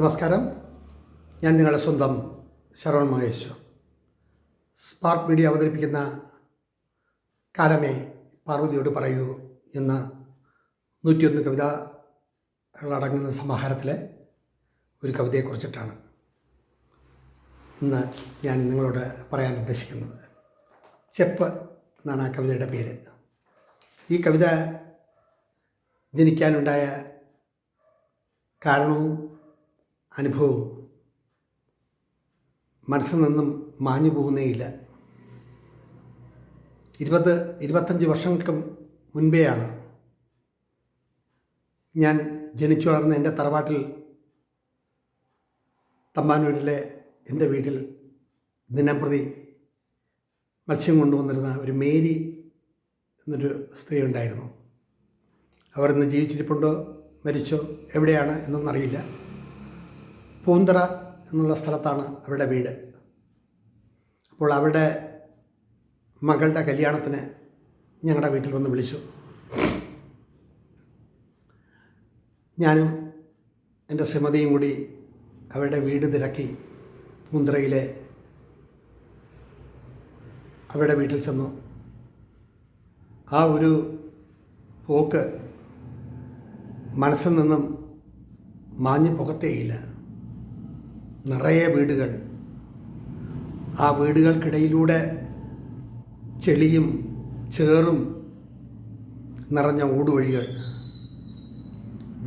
നമസ്കാരം. ഞാൻ നിങ്ങളുടെ സ്വന്തം ശരവൺ മഹേശ്വർ. സ്പാർക്ക് മീഡിയ അവതരിപ്പിക്കുന്ന കാലമേ പാർവതിയോട് പറയൂ എന്ന 101 കവിതകളടങ്ങുന്ന സമാഹാരത്തിലെ ഒരു കവിതയെക്കുറിച്ചിട്ടാണ് ഇന്ന് ഞാൻ നിങ്ങളോട് പറയാൻ ഉദ്ദേശിക്കുന്നത്. ചെപ്പ് എന്നാണ് ആ കവിതയുടെ പേര്. ഈ കവിത ജനിക്കാനുണ്ടായ കാരണവും അനുഭവവും മനസ്സിൽ നിന്നും മാഞ്ഞു പോകുന്നേയില്ല. 25 വർഷങ്ങൾക്ക് മുൻപെയാണ് ഞാൻ ജനിച്ചു വളർന്ന എൻ്റെ തറവാട്ടിൽ തമ്പാനൂരിലെ എൻ്റെ വീട്ടിൽ ദിനംപ്രതി മത്സ്യം കൊണ്ടുവന്നിരുന്ന ഒരു മേരി എന്നൊരു സ്ത്രീ ഉണ്ടായിരുന്നു. അവർ ഇന്ന് ജീവിച്ചിരിപ്പുണ്ടോ മരിച്ചോ എവിടെയാണ് എന്നൊന്നറിയില്ല. പൂന്തറ എന്നുള്ള സ്ഥലത്താണ് അവരുടെ വീട്. അപ്പോൾ അവരുടെ മകളുടെ കല്യാണത്തിന് ഞങ്ങളുടെ വീട്ടിൽ വന്ന് വിളിച്ചു. ഞാനും എൻ്റെ ശ്രീമതിയും കൂടി അവരുടെ വീട് തിരക്കി പൂന്തറയിലെ അവരുടെ വീട്ടിൽ ചെന്നു. ആ ഒരു പോക്ക് മനസ്സിൽ നിന്നും മാഞ്ഞു പോകത്തേയില്ല. നിറയെ വീടുകൾ, ആ വീടുകൾക്കിടയിലൂടെ ചെളിയും ചേറും നിറഞ്ഞ ഊടുവഴികൾ.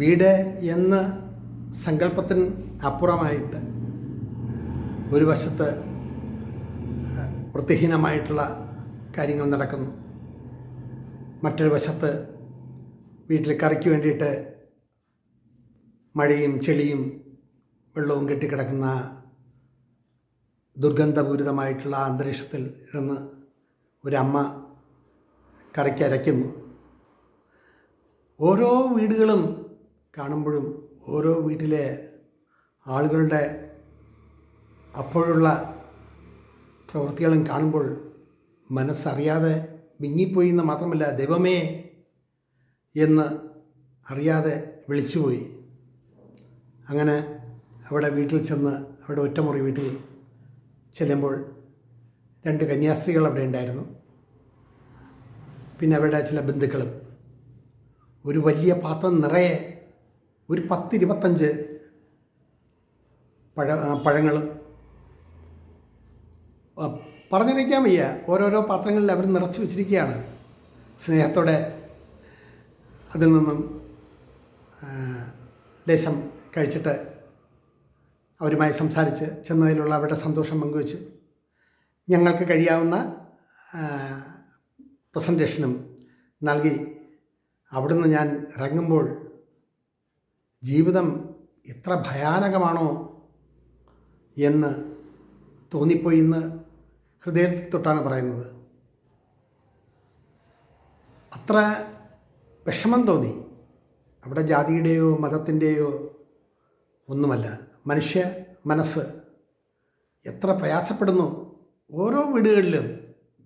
വീട് എന്ന സങ്കല്പത്തിന് അപ്പുറമായിട്ട് ഒരു വശത്ത് വൃത്തിഹീനമായിട്ടുള്ള കാര്യങ്ങൾ നടക്കുന്നു, മറ്റൊരു വശത്ത് വീട്ടിൽ കറിക്ക് വേണ്ടിയിട്ട് മഴയും ചെളിയും വെള്ളവും കെട്ടിക്കിടക്കുന്ന ദുർഗന്ധപൂരിതമായിട്ടുള്ള അന്തരീക്ഷത്തിൽ ഇരുന്ന് ഒരമ്മ കറിക്ക് അരയ്ക്കുന്നു. ഓരോ വീടുകളും കാണുമ്പോഴും ഓരോ വീട്ടിലെ ആളുകളുടെ അപ്പോഴുള്ള പ്രവൃത്തികളും കാണുമ്പോൾ മനസ്സറിയാതെ വിങ്ങിപ്പോയി എന്ന് മാത്രമല്ല, ദൈവമേ എന്ന് അറിയാതെ വിളിച്ചുപോയി. അങ്ങനെ അവിടെ വീട്ടിൽ ചെന്ന് അവിടെ ഒറ്റമുറി വീട്ടിൽ ചെല്ലുമ്പോൾ 2 കന്യാസ്ത്രീകൾ അവിടെ ഉണ്ടായിരുന്നു. പിന്നെ അവരുടെ ചില ബന്ധുക്കളും. ഒരു വലിയ പാത്രം നിറയെ ഒരു 10-25 പഴങ്ങളും പറഞ്ഞറിയിക്കാൻ വയ്യ. ഓരോരോ പാത്രങ്ങളിൽ അവർ നിറച്ച് വെച്ചിരിക്കുകയാണ്. സ്നേഹത്തോടെ അതിൽ നിന്നും ലേശം കഴിച്ചിട്ട് അവരുമായി സംസാരിച്ച് ചെന്നതിലുള്ള അവരുടെ സന്തോഷം പങ്കുവെച്ച് ഞങ്ങൾക്ക് കഴിയാവുന്ന പ്രസൻറ്റേഷനും നൽകി അവിടുന്ന് ഞാൻ ഇറങ്ങുമ്പോൾ ജീവിതം ഇത്ര ഭയാനകമാണോ എന്ന് തോന്നിപ്പോയി എന്ന് ഹൃദയത്തിൽ തൊട്ടാണ് പറയുന്നത്. അത്ര വിഷമം തോന്നി. അവിടെ ജാതിയുടെയോ മതത്തിൻ്റെയോ ഒന്നുമല്ല, മനുഷ്യ മനസ്സ് എത്ര പ്രയാസപ്പെടുന്നു. ഓരോ വീടുകളിലും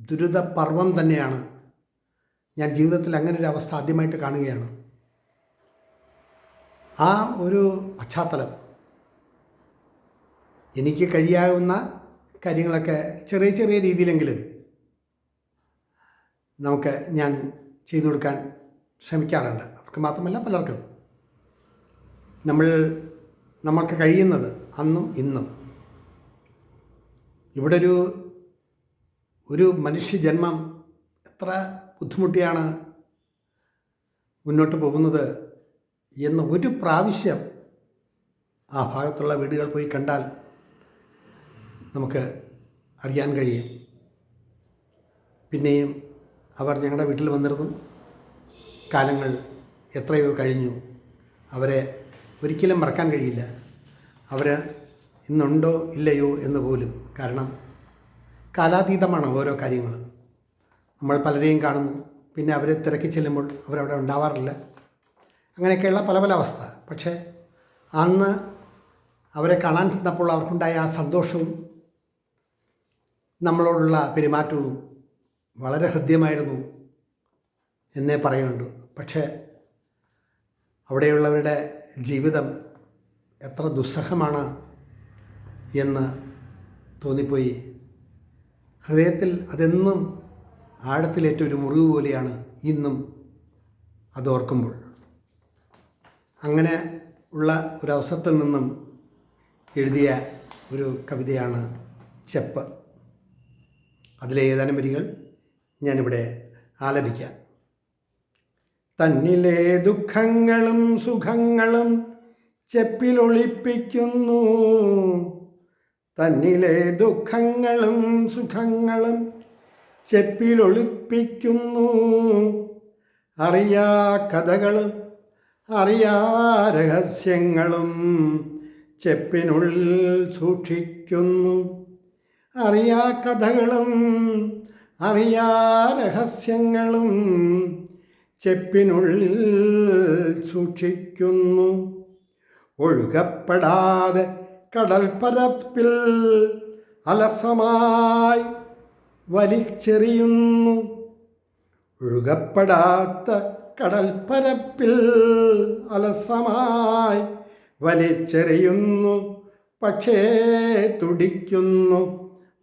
ദുരിതപർവം തന്നെയാണ്. ഞാൻ ജീവിതത്തിൽ അങ്ങനെ ഒരു അവസ്ഥ ആദ്യമായിട്ട് കാണുകയാണ്. ആ ഒരു പശ്ചാത്തലം, എനിക്ക് കഴിയാവുന്ന കാര്യങ്ങളൊക്കെ ചെറിയ ചെറിയ രീതിയിലെങ്കിലും ഞാൻ ചെയ്തു കൊടുക്കാൻ ശ്രമിക്കാറുണ്ട്. അവർക്ക് മാത്രമല്ല പലർക്കും. നമ്മൾക്ക് കഴിയുന്നത് അന്നും ഇന്നും. ഇവിടെ ഒരു മനുഷ്യജന്മം എത്ര ബുദ്ധിമുട്ടിയാണ് മുന്നോട്ട് പോകുന്നത് എന്ന് ഒരു പ്രാവശ്യം ആ ഭാഗത്തുള്ള വീടുകൾ പോയി കണ്ടാൽ നമുക്ക് അറിയാൻ കഴിയും. പിന്നെയും അവർ ഞങ്ങളുടെ വീട്ടിൽ വന്നിരുന്നു. കാലങ്ങൾ എത്രയോ കഴിഞ്ഞു. അവരെ ഒരിക്കലും മറക്കാൻ കഴിയില്ല. അവർ ഇന്നുണ്ടോ ഇല്ലയോ എന്ന് പോലും. കാരണം കാലാതീതമാണ് ഓരോ കാര്യങ്ങൾ. നമ്മൾ പലരെയും കാണുന്നു, പിന്നെ അവരെ തിരക്കി ചെല്ലുമ്പോൾ അവരവിടെ ഉണ്ടാവാറില്ല. അങ്ങനെയൊക്കെയുള്ള പല പല അവസ്ഥ. പക്ഷേ അന്ന് അവരെ കാണാൻ ചെന്നപ്പോൾ അവർക്കുണ്ടായ ആ സന്തോഷവും നമ്മളോടുള്ള പെരുമാറ്റവും വളരെ ഹൃദ്യമായിരുന്നു എന്നേ പറയുന്നുണ്ട്. പക്ഷേ അവിടെയുള്ളവരുടെ ജീവിതം എത്ര ദുസ്സഹമാണ് എന്ന് തോന്നിപ്പോയി. ഹൃദയത്തിൽ അതെന്നും ആഴത്തിലേറ്റ ഒരു മുറിവ് പോലെയാണ് ഇന്നും അതോർക്കുമ്പോൾ. അങ്ങനെ ഉള്ള ഒരവസരത്തിൽ നിന്നും എഴുതിയ ഒരു കവിതയാണ് ചെപ്പ്. അതിലെ ഏതാനും വരികൾ ഞാനിവിടെ ആലപിക്കാം. തന്നിലെ ദുഃഖങ്ങളും സുഖങ്ങളും ചെപ്പിലൊളിപ്പിക്കുന്നു, തന്നിലെ ദുഃഖങ്ങളും സുഖങ്ങളും ചെപ്പിലൊളിപ്പിക്കുന്നു. അറിയാ കഥകളും അറിയാ രഹസ്യങ്ങളും ചെപ്പിനുള്ളിൽ സൂക്ഷിക്കുന്നു. അറിയാ കഥകളും അറിയാ രഹസ്യങ്ങളും ചെപ്പിനുള്ളിൽ സൂക്ഷിക്കുന്നു. ഒഴുകപ്പെടാതെ കടൽപ്പരപ്പിൽ അലസമായി വലിച്ചെറിയുന്നു. ഒഴുകപ്പെടാത്ത കടൽപ്പരപ്പിൽ അലസമായി വലിച്ചെറിയുന്നു. പക്ഷേ തുടിക്കുന്നു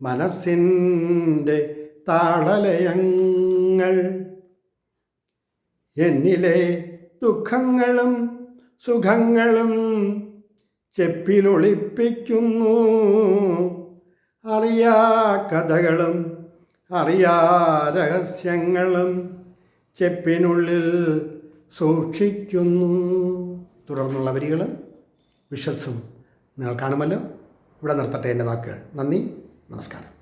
മനസ്സിൻ്റെ താളലയങ്ങൾ. എന്നിലെ ദുഃഖങ്ങളും സുഖങ്ങളും ചെപ്പിലൊളിപ്പിക്കുന്നു. അറിയാ കഥകളും അറിയാ രഹസ്യങ്ങളും ചെപ്പിനുള്ളിൽ സൂക്ഷിക്കുന്നു. തുടർന്നുള്ള വരികൾ വിഷ്വൽസും നിങ്ങൾ കാണുമല്ലോ. ഇവിടെ നിർത്തട്ടെ എൻ്റെ വാക്കുകൾ. നന്ദി, നമസ്കാരം.